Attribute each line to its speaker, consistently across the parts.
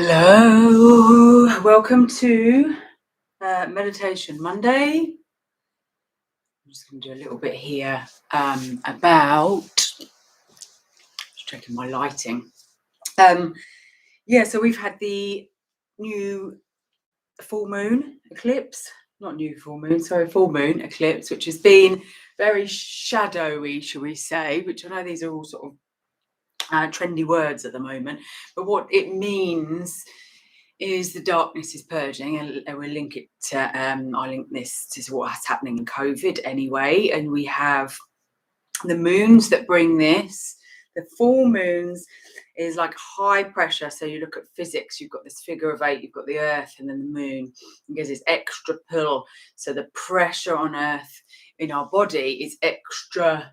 Speaker 1: Hello, welcome to Meditation Monday. I'm just going to do a little bit here about just checking my lighting. So we've had the new full moon eclipse, not new full moon, sorry, full moon eclipse, which has been very shadowy, shall we say, which I know these are all sort of trendy words at the moment, but what it means is the darkness is purging, and we'll link it to, I'll link this to what's happening in COVID anyway, and we have the moons that bring this. The full moons is like high pressure, so you look at physics, you've got this figure of 8, you've got the earth and then the moon, it gives this extra pull, so the pressure on earth in our body is extra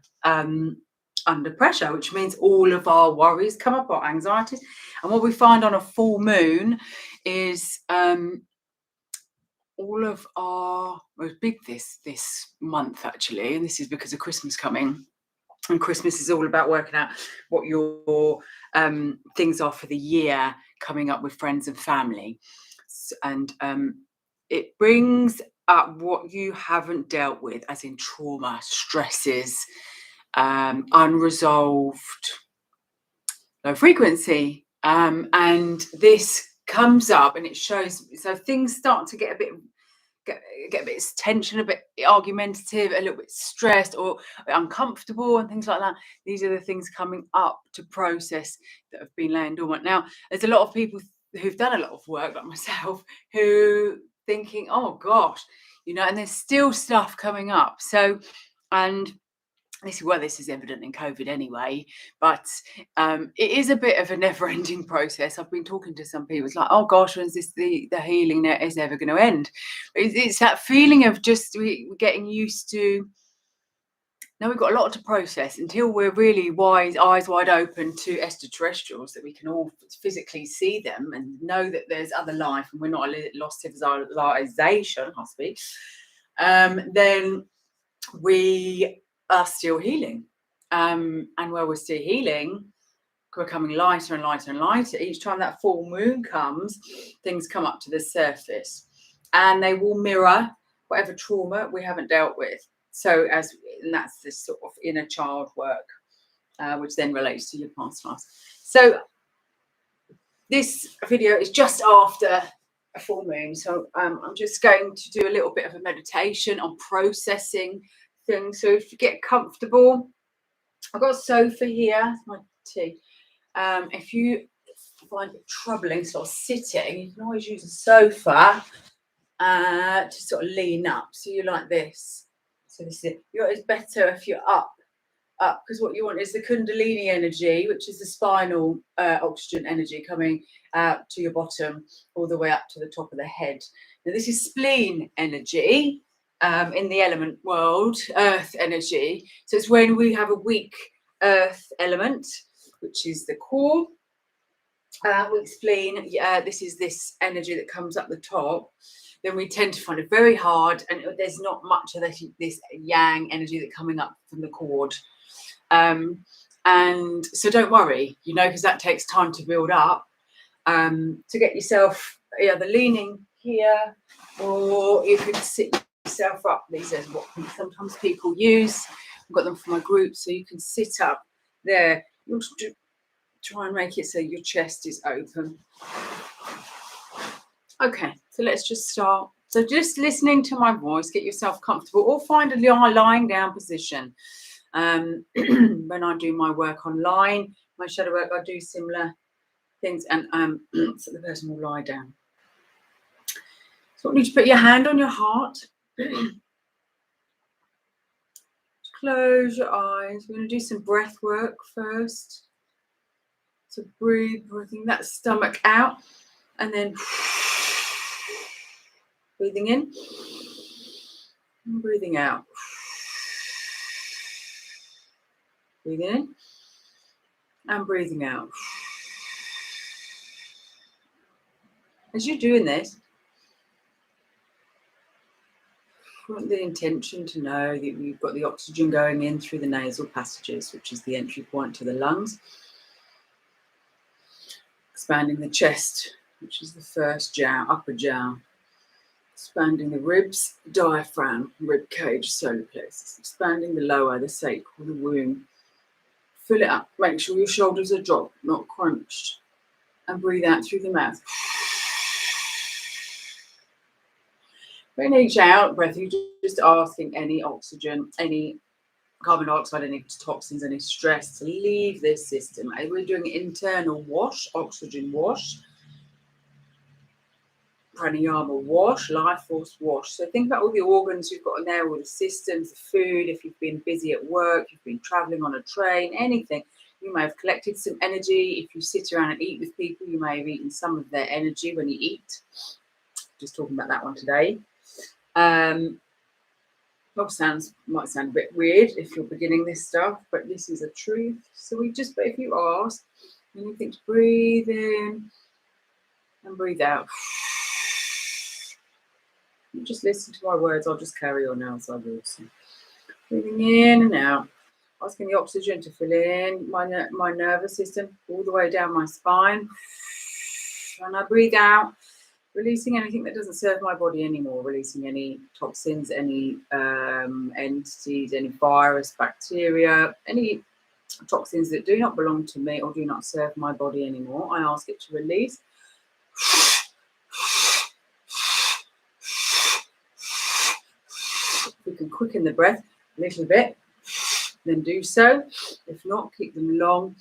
Speaker 1: under pressure, which means all of our worries come up, our anxieties. And what we find on a full moon is all of our, well, it's big this month actually, and this is because of Christmas coming, and Christmas is all about working out what your things are for the year, coming up with friends and family, and it brings up what you haven't dealt with, as in trauma, stresses, unresolved low frequency, and this comes up and it shows, so things start to get a bit tension, a bit argumentative, a little bit stressed or uncomfortable and things like that. These are the things coming up to process that have been laying dormant. Now there's a lot of people who've done a lot of work, like myself, who thinking, oh gosh, and there's still stuff coming up. So, and this is evident in COVID anyway, but it is a bit of a never-ending process. I've been talking to some people, it's like, oh gosh, when's this the healing that is ever going to end? It's that feeling of just we're getting used to. Now we've got a lot to process until we're really eyes wide open to extraterrestrials, that we can all physically see them and know that there's other life and we're not a lost civilization, I speak. Then we are still healing, and where we're still healing, we're coming lighter and lighter and lighter. Each time that full moon comes, things come up to the surface, and they will mirror whatever trauma we haven't dealt with. So and that's this sort of inner child work, which then relates to your past lives. So this video is just after a full moon, so I'm just going to do a little bit of a meditation on processing things. So if you get comfortable, I've got a sofa here, my tea. If you find it troubling sort of sitting, you can always use a sofa to sort of lean up. So you like this. So this is, it's better if you're up, because what you want is the Kundalini energy, which is the spinal oxygen energy coming out to your bottom all the way up to the top of the head. Now this is spleen energy. In the element world, earth energy. So it's when we have a weak earth element, which is the core, weak spleen. This is this energy that comes up the top. Then we tend to find it very hard, and there's not much of this yang energy that coming up from the cord. And so don't worry, because that takes time to build up. To get yourself either leaning here, or you could sit yourself up. These are what sometimes people use. I've got them for my group, so you can sit up there. You try and make it so your chest is open. Okay, so let's just start. So just listening to my voice, get yourself comfortable, or find a lying down position. When I do my work online, my shadow work, I do similar things, and so the person will lie down. So I want you to put your hand on your heart. Close your eyes. We're going to do some breath work first. So breathing that stomach out, and then breathing in and breathing out. Breathing in and breathing out. As you're doing this, I want the intention to know that you've got the oxygen going in through the nasal passages, which is the entry point to the lungs. Expanding the chest which is the first jowl, upper jowl. Expanding the ribs, diaphragm, rib cage, solar plexus. Expanding the lower, the sacral, the womb. Fill it up. Make sure your shoulders are dropped, not crunched. And breathe out through the mouth. In each out breath, you're just asking any oxygen, any carbon dioxide, any toxins, any stress to leave this system. We're doing internal wash, oxygen wash, pranayama wash, life force wash. So think about all the organs you've got in there, all the systems, the food, if you've been busy at work, you've been traveling on a train, anything. You may have collected some energy. If you sit around and eat with people, you may have eaten some of their energy when you eat. Just talking about that one today. Might sound a bit weird if you're beginning this stuff, but this is a truth. So if you ask, and you think to breathe in and breathe out. You just listen to my words. I'll just carry on now as I will. So breathing in and out. Asking the oxygen to fill in my nervous system all the way down my spine. And I breathe out, releasing anything that doesn't serve my body anymore, releasing any toxins, any entities, any virus, bacteria, any toxins that do not belong to me or do not serve my body anymore. I ask it to release. We can quicken the breath a little bit, then do so. If not, keep them long.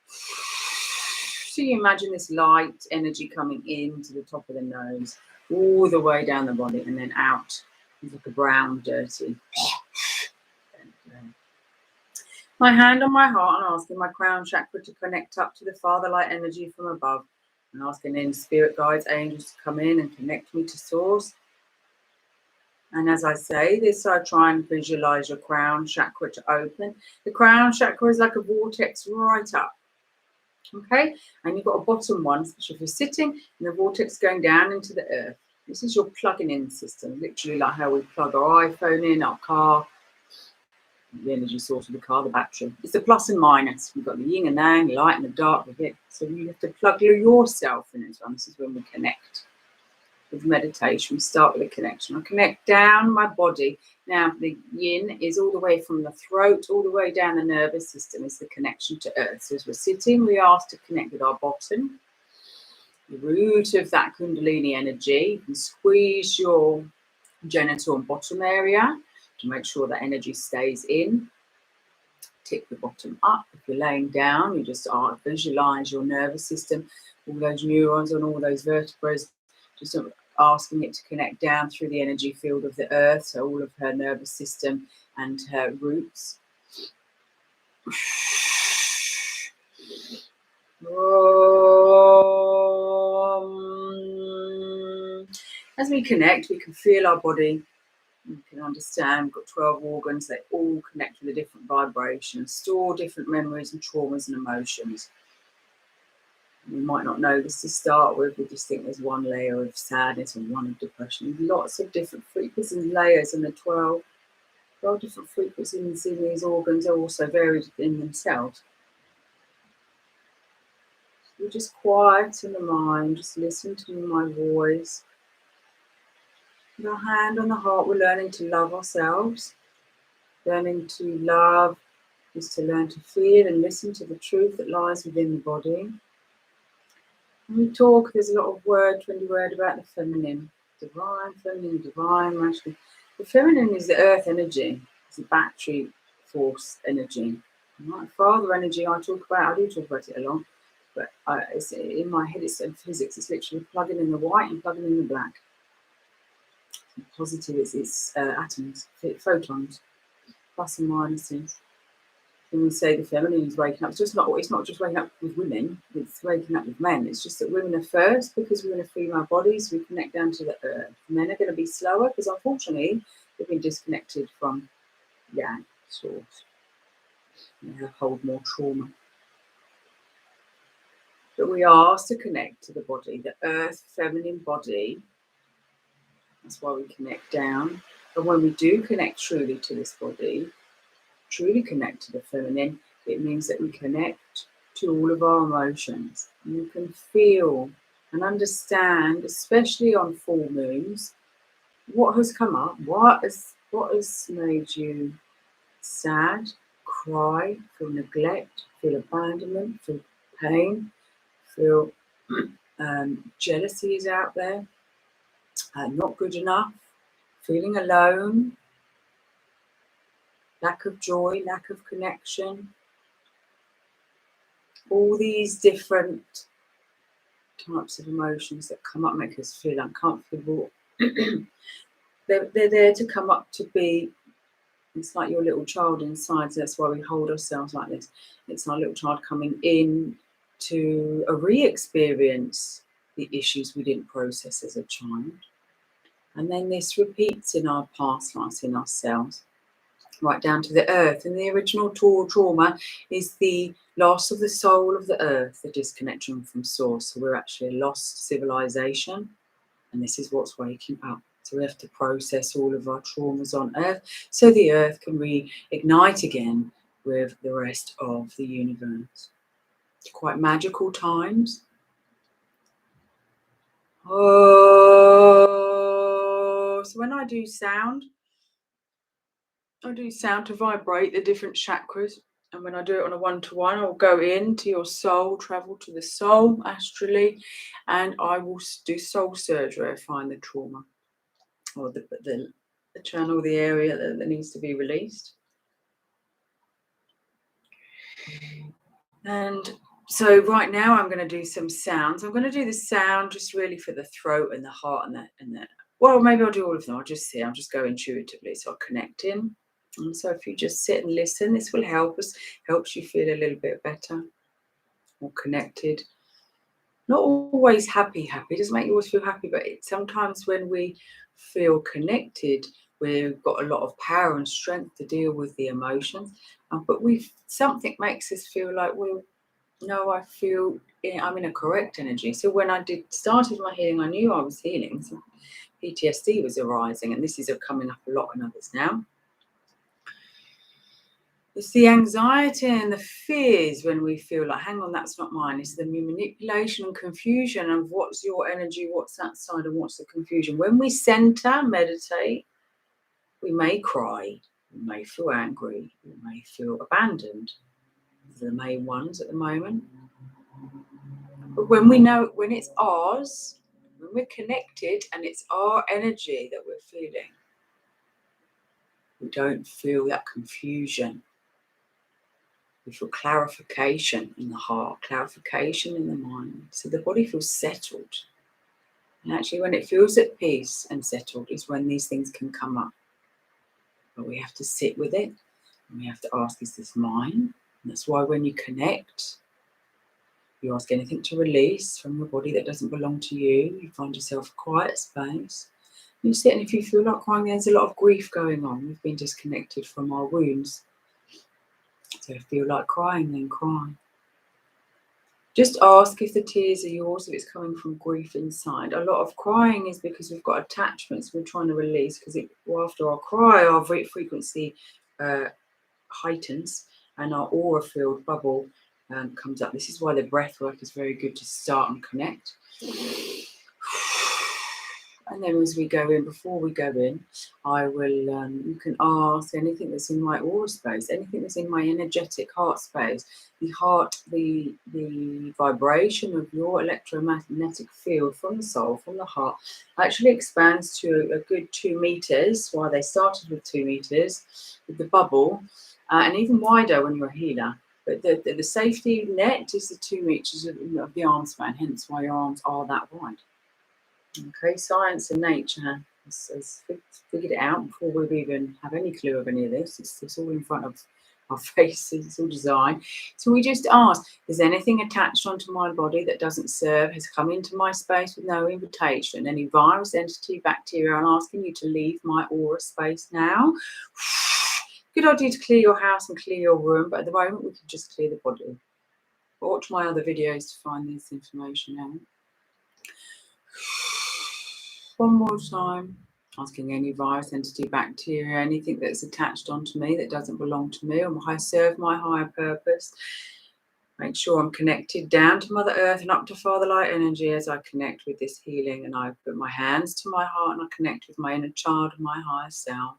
Speaker 1: So you imagine this light energy coming into the top of the nose, all the way down the body, and then out. It's like a brown, dirty. My hand on my heart and asking my crown chakra to connect up to the Father light energy from above, and asking in spirit guides, angels to come in and connect me to source. And as I say this, I try and visualize your crown chakra to open. The crown chakra is like a vortex right up. Okay, and you've got a bottom one, especially if you're sitting, and the vortex going down into the earth. This is your plugging in system, literally like how we plug our iPhone in, our car, the energy source of the car, the battery. It's the plus and minus. You've got the yin and yang, the light and the dark with it. So you have to plug yourself in as well. This is when we connect with meditation. We start with a connection. I connect down my body. Now, the yin is all the way from the throat, all the way down the nervous system is the connection to earth. So as we're sitting, we ask to connect with our bottom, the root of that kundalini energy. You can squeeze your genital and bottom area to make sure that energy stays in. Tip the bottom up. If you're laying down, you just visualize your nervous system, all those neurons and all those vertebrae, just asking it to connect down through the energy field of the earth, so all of her nervous system and her roots. As we connect, we can feel our body. You can understand we've got 12 organs. They all connect with a different vibration, store different memories and traumas and emotions. We might not know this to start with. We just think there's one layer of sadness and one of depression. Lots of different frequencies and layers, and the 12 different frequencies in these organs are also varied in themselves. So we just quieten the mind, just listen to my voice. With our hand on the heart, we're learning to love ourselves. Learning to love is to learn to feel and listen to the truth that lies within the body. When we talk, there's a lot of trendy word about the feminine. Divine, feminine, divine, masculine. The feminine is the earth energy. It's the battery force energy. Right? Father energy, I do talk about it a lot. But it's in my head, it's in physics. It's literally plugging in the white and plugging in the black. Positive is atoms, photons, plus and minuses. When we say the feminine is waking up, it's not just waking up with women, it's waking up with men. It's just that women are first because we're in a female body, so we connect down to the earth. Men are going to be slower because unfortunately they've been disconnected from yang source. They hold more trauma. But we are asked to connect to the body, the earth feminine body. That's why we connect down. And when we do connect truly to this body, truly connect to the feminine, it means that we connect to all of our emotions. You can feel and understand, especially on full moons, what has come up, what has made you sad, cry, feel neglect, feel abandonment, feel pain, feel jealousy is out there, not good enough, feeling alone, lack of joy, lack of connection. All these different types of emotions that come up make us feel uncomfortable. They're there to come up to be, it's like your little child inside, so that's why we hold ourselves like this. It's our little child coming in to re-experience the issues we didn't process as a child. And then this repeats in our past lives, in ourselves, right down to the earth. And the original trauma is the loss of the soul of the earth, the disconnection from source. So we're actually a lost civilization, and this is what's waking up. So we have to process all of our traumas on earth so the earth can reignite again with the rest of the universe. It's quite magical times. Oh, so when I do sound to vibrate the different chakras. And when I do it on a one-to-one, I'll go into your soul, travel to the soul astrally, and I will do soul surgery. I find the trauma or the channel, the area that needs to be released. And so right now I'm going to do some sounds. I'm going to do the sound just really for the throat and the heart and the well, maybe I'll do all of them. I'll just go intuitively. So I'll connect in. And so if you just sit and listen, this will helps you feel a little bit better, more connected. Not always happy. It doesn't make you always feel happy, but sometimes when we feel connected, we've got a lot of power and strength to deal with the emotions. But something makes us feel like, well, no, I feel I'm in a correct energy. So when I started my healing, I knew I was healing. So PTSD was arising, and this is coming up a lot in others now. It's the anxiety and the fears when we feel like, hang on, that's not mine. It's the manipulation and confusion of what's your energy, what's that side, and what's the confusion. When we center, meditate, we may cry, we may feel angry, we may feel abandoned. These are the main ones at the moment. But when we know, when it's ours, when we're connected and it's our energy that we're feeling, we don't feel that confusion. We feel clarification in the heart, clarification in the mind. So the body feels settled. And actually when it feels at peace and settled is when these things can come up. But we have to sit with it. And we have to ask, is this mine? And that's why when you connect, you ask anything to release from your body that doesn't belong to you. You find yourself a quiet space. You sit, and if you feel like crying, there's a lot of grief going on. We've been disconnected from our wounds. So if you feel like crying, then cry. Just ask if the tears are yours, if it's coming from grief inside. A lot of crying is because we've got attachments we're trying to release, because after our cry, our frequency heightens and our aura field bubble comes up. This is why the breath work is very good to start and connect. And then as we go in, before we go in, I will, you can ask anything that's in my aura space, anything that's in my energetic heart space. The heart, the vibration of your electromagnetic field from the soul, from the heart, actually expands to a good 2 meters. Why they started with 2 meters with the bubble, and even wider when you're a healer. But the safety net is the 2 meters of the arm span, hence why your arms are that wide. Okay, science and nature has figured it out before we even have any clue of any of this. It's all in front of our faces, it's all designed. So we just ask, is anything attached onto my body that doesn't serve, has come into my space with no invitation? Any virus, entity, bacteria? I'm asking you to leave my aura space now. Good idea to clear your house and clear your room, but at the moment we can just clear the body. Watch my other videos to find this information out. One more time, asking any virus, entity, bacteria, anything that's attached onto me that doesn't belong to me or serve my higher purpose. Make sure I'm connected down to Mother Earth and up to Father Light energy as I connect with this healing. And I put my hands to my heart and I connect with my inner child and my higher self.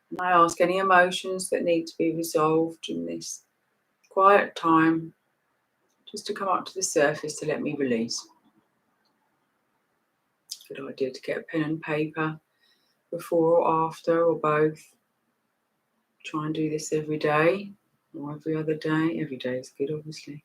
Speaker 1: And I ask any emotions that need to be resolved in this quiet time just to come up to the surface to let me release. Good idea to get a pen and paper before or after or both. Try and do this every day or every other day. Every day is good, obviously.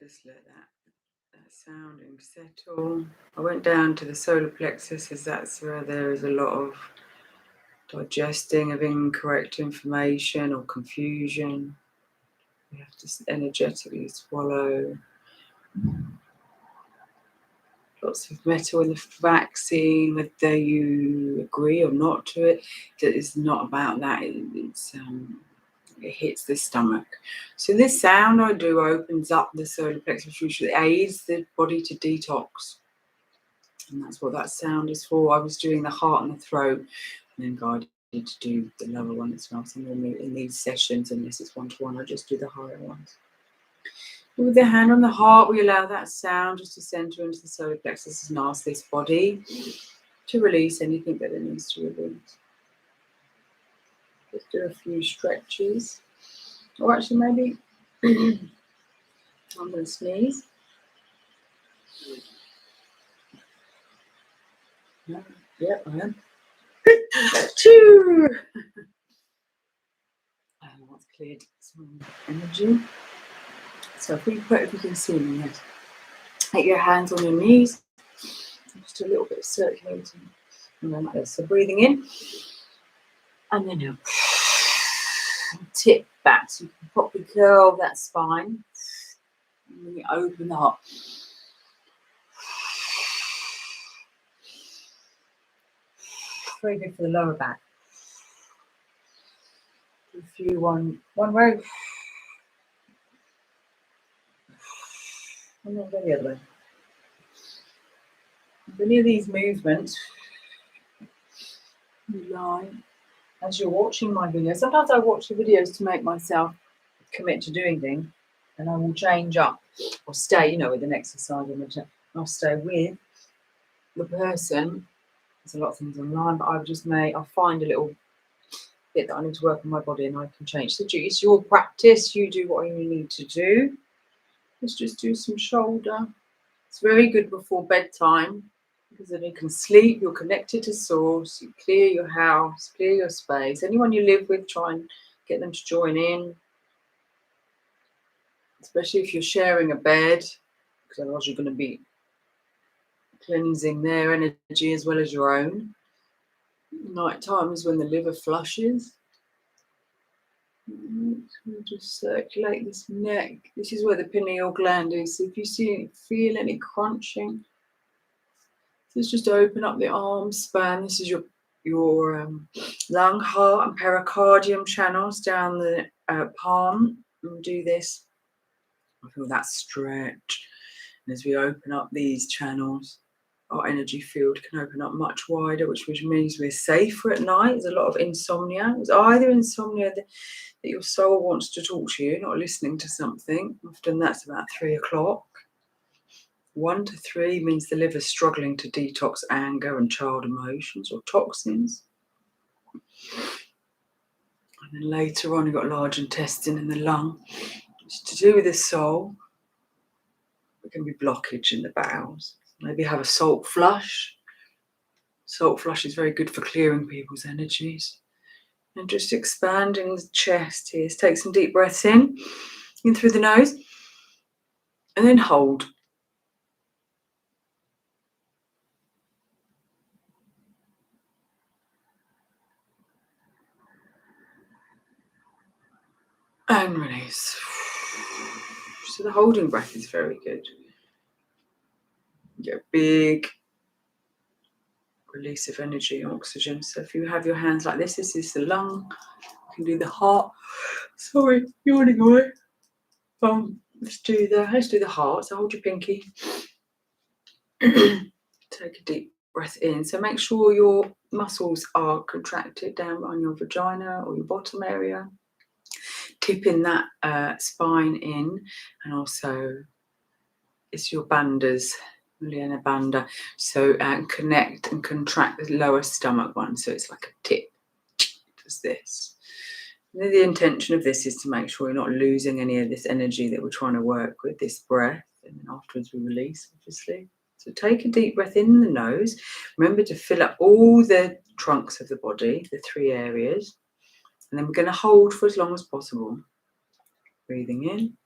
Speaker 1: Just let that sounding settle. I went down to the solar plexus as that's where there is a lot of digesting of incorrect information or confusion. You have to energetically swallow. Lots of metal in the vaccine, whether you agree or not to it. It's not about that. It hits the stomach. So this sound I do opens up the solar plexus, which aids the body to detox. And that's what that sound is for. I was doing the heart and the throat, and then guided to do the lower one as well. So in these sessions, unless it's one-to-one, I just do the higher ones. With the hand on the heart, we allow that sound just to center into the solar plexus and ask this body to release anything that it needs to release. Just do a few stretches. Or actually, maybe I'm going to sneeze. No, yep, I am. Choo! That's cleared some energy. So if you can see me, yes. Take your hands on your knees. Just a little bit of circulating. And then like this. So breathing in. And then out. Tip back. So you can properly curl that spine. And then you open the heart. Very good for the lower back. Do a few one way. And then go the other way. If any of these movements, you lie as you're watching my videos. Sometimes I watch the videos to make myself commit to doing things, and I will change up or stay, with an exercise. I'll stay with the person. There's a lot of things online, but I'll find a little bit that I need to work on my body and I can change. So it's your practice. You do what you need to do. Let's just do some shoulder. It's very good before bedtime because then you can sleep. You're connected to source. You clear your house, clear your space. Anyone you live with, try and get them to join in, especially if you're sharing a bed, because otherwise you're going to be cleansing their energy as well as your own. Night time is when the liver flushes. Just circulate this neck. This is where the pineal gland is. So if you feel any crunching, let's just open up the arm span. This is your lung, heart, and pericardium channels down the palm. And do this. I feel that stretch. And as we open up these channels, our energy field can open up much wider, which means we're safer at night. There's a lot of insomnia. It's either insomnia that your soul wants to talk to you, not listening to something. Often that's about 3 o'clock. 1 to 3 means the liver's struggling to detox anger and child emotions or toxins. And then later on, you've got large intestine and the lung. It's to do with the soul. There can be blockage in the bowels. Maybe have a salt flush. Salt flush is very good for clearing people's energies. And just expanding the chest here. Take some deep breaths in through the nose, and then hold. And release. So the holding breath is very good. You get a big release of energy, oxygen. So if you have your hands like this is the lung. You can do the heart. Sorry, yawning away. Let's do the heart. So hold your pinky. Take a deep breath in. So make sure your muscles are contracted down on your vagina or your bottom area. Tipping that spine in, and also it's your bandhas, Uddiyana Bandha. So connect and contract the lower stomach one. So it's like a tip. Does this. And the intention of this is to make sure you're not losing any of this energy that we're trying to work with, this breath, and then afterwards we release, obviously. So take a deep breath in the nose. Remember to fill up all the trunks of the body, the 3 areas. And then we're going to hold for as long as possible. Breathing in.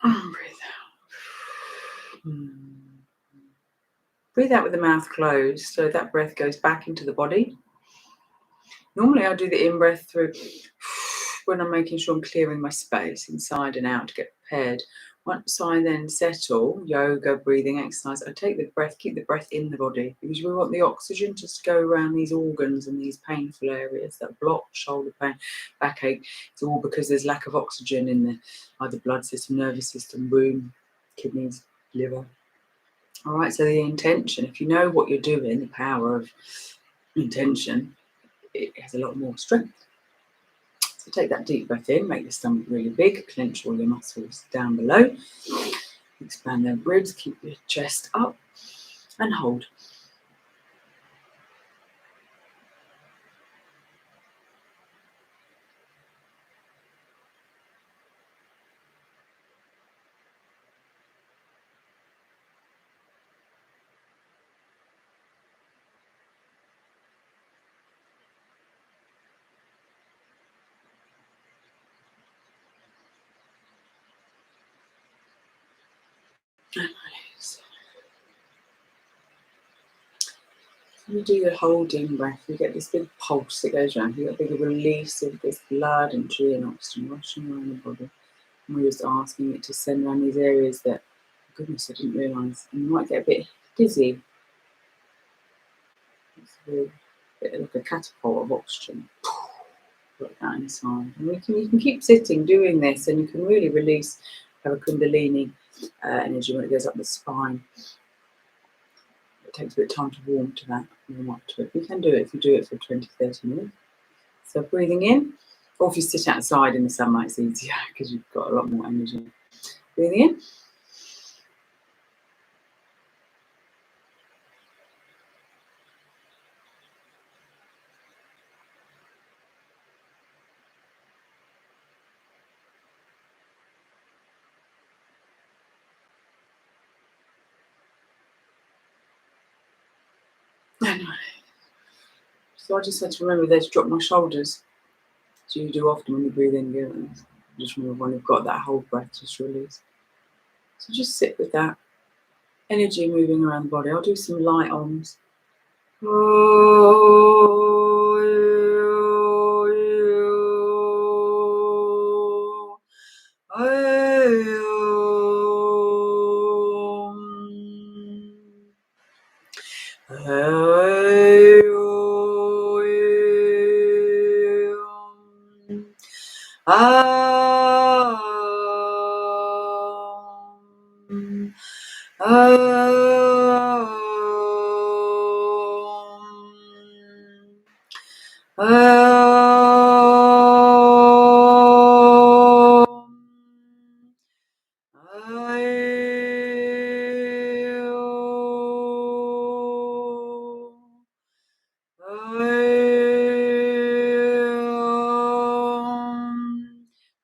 Speaker 1: And breathe out. Breathe out with the mouth closed, so that breath goes back into the body. Normally I do the in-breath through when I'm making sure I'm clearing my space inside and out to get prepared. Once I then settle, yoga, breathing exercise, I take the breath, keep the breath in the body, because we want the oxygen just to go around these organs and these painful areas that block, shoulder pain, backache. It's all because there's lack of oxygen in the either blood system, nervous system, womb, kidneys, liver. All right, so the intention, if you know what you're doing, the power of intention, it has a lot more strength. So take that deep breath in, make the stomach really big, clench all your muscles down below, expand their ribs, keep your chest up, and hold. And release. When you do the holding breath, you get this big pulse that goes around. You get a big release of this blood and chi and oxygen rushing around the body. And we're just asking it to send around these areas that, goodness, I didn't realise. And you might get a bit dizzy. It's a bit like a catapult of oxygen. Like that inside. And you can keep sitting doing this, and you can really release a Kundalini energy when it goes up the spine. It takes a bit of time to warm up to it. You can do it if you do it for 20-30 minutes. So breathing in, or if you sit outside in the sunlight, it's easier because you've got a lot more energy. Breathing in. So I just had to remember there to drop my shoulders. So you do often when you breathe in, you just remember when you've got that whole breath, just release. So just sit with that energy moving around the body. I'll do some light ohms.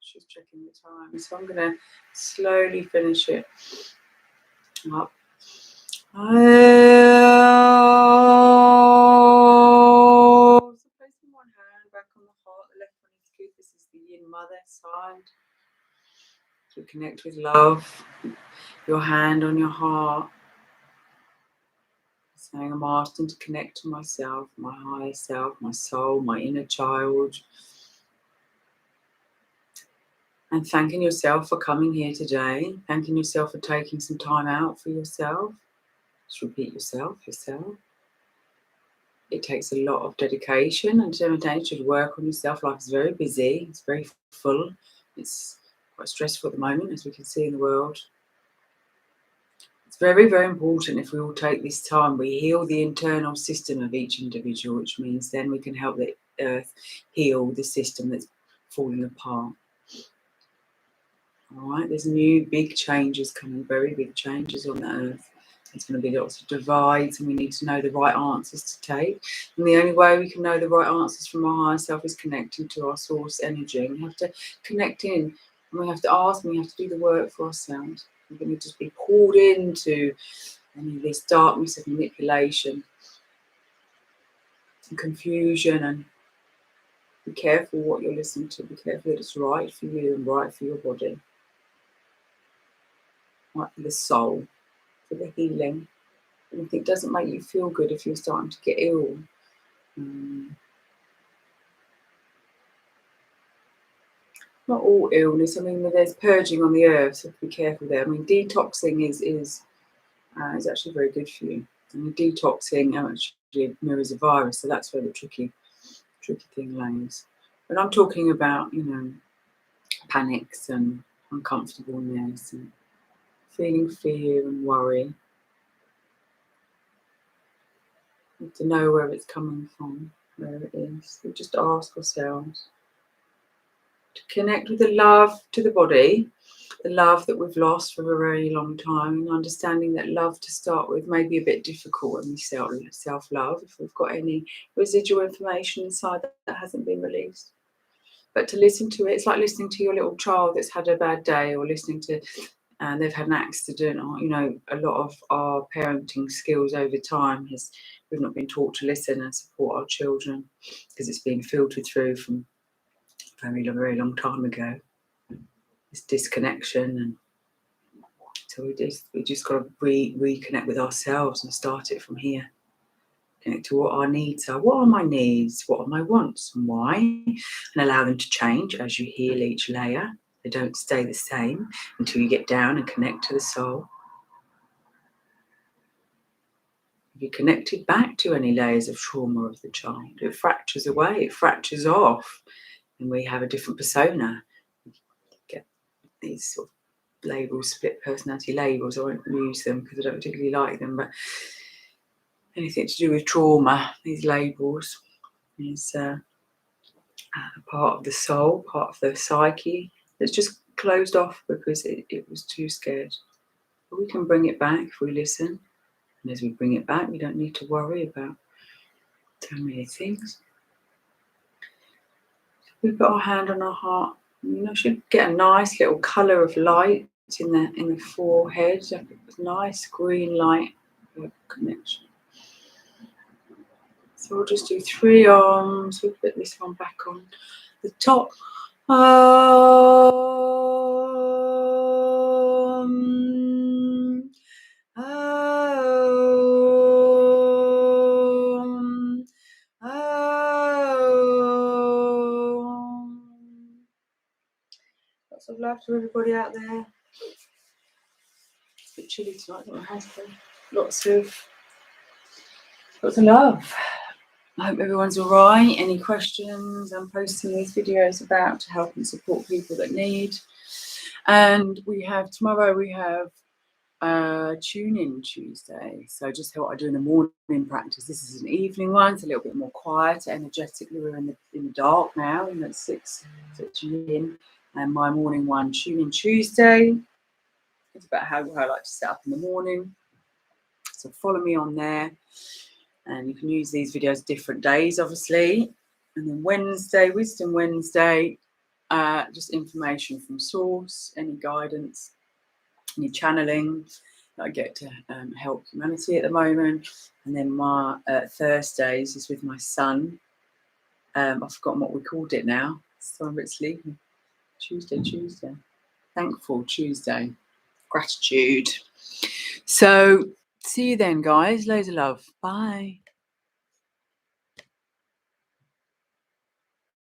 Speaker 1: Just checking the time, so I'm going to slowly finish it up. So placing one hand back on the heart, the left one is good. This is the yin mother side. So connect with love. Your hand on your heart. Saying I'm asking to connect to myself, my higher self, my soul, my inner child. And thanking yourself for coming here today. Thanking yourself for taking some time out for yourself. Just repeat yourself. It takes a lot of dedication and determination to work on yourself. Life is very busy. It's very full. It's quite stressful at the moment, as we can see in the world. It's very, very important if we all take this time. We heal the internal system of each individual, which means then we can help the earth heal the system that's falling apart. All right, there's new big changes coming, very big changes on the earth. There's going to be lots of divides, and we need to know the right answers to take. And the only way we can know the right answers from our higher self is connecting to our source energy. And we have to connect in, and we have to ask, and we have to do the work for ourselves. We're going to just be pulled into any of this darkness of manipulation and confusion. And be careful what you're listening to. Be careful that it's right for you and right for your body, right for the soul, for the healing. And if it doesn't make you feel good, if you're starting to get ill, not all illness. I mean, there's purging on the earth, so be careful there. I mean, detoxing is actually very good for you. And detoxing actually mirrors a virus, so that's where the tricky thing lays. But I'm talking about, panics and uncomfortableness and feeling fear and worry. We have to know where it's coming from, where it is. We just ask ourselves to connect with the love to the body, the love that we've lost for a very long time, and understanding that love to start with may be a bit difficult when we self-love, if we've got any residual information inside that hasn't been released. But to listen to it, it's like listening to your little child that's had a bad day, or listening to and they've had an accident, or a lot of our parenting skills over time we've not been taught to listen and support our children because it's been filtered through from a very long time ago. This disconnection, and so we just got to reconnect with ourselves and start it from here. Connect to what our needs are. What are my needs? What are my wants, and why? And allow them to change as you heal each layer. They don't stay the same until you get down and connect to the soul. If you connected back to any layers of trauma of the child, it fractures away, it fractures off, and we have a different persona. We get these sort of labels, split personality labels. I won't use them because I don't particularly like them, but anything to do with trauma, these labels is part of the soul, part of the psyche that's just closed off because it was too scared. But we can bring it back if we listen. And as we bring it back, we don't need to worry about so many things. We put our hand on our heart. Should get a nice little colour of light in the forehead. A nice green light connection. So we'll just do 3 arms. We'll put this one back on the top. Lots of love to everybody out there. It's a bit chilly tonight, not my husband. Lots of love. I hope everyone's all right. Any questions? I'm posting these videos about to help and support people that need. And tomorrow we have tune-in Tuesday. So just what I do in the morning practice. This is an evening one. It's a little bit more quiet, energetically. We're in the dark now, and it's 6 to tune in. And my morning one, Tune-in Tuesday. It's about how I like to set up in the morning. So follow me on there. And you can use these videos different days, obviously. And then Wednesday, Wisdom Wednesday, just information from source, any guidance, any channeling that I get to help humanity at the moment. And then my Thursdays is with my son. I've forgotten what we called it now. So I'm a bit sleepy. Tuesday. Thankful Tuesday. Gratitude. So see you then, guys. Loads of love. Bye.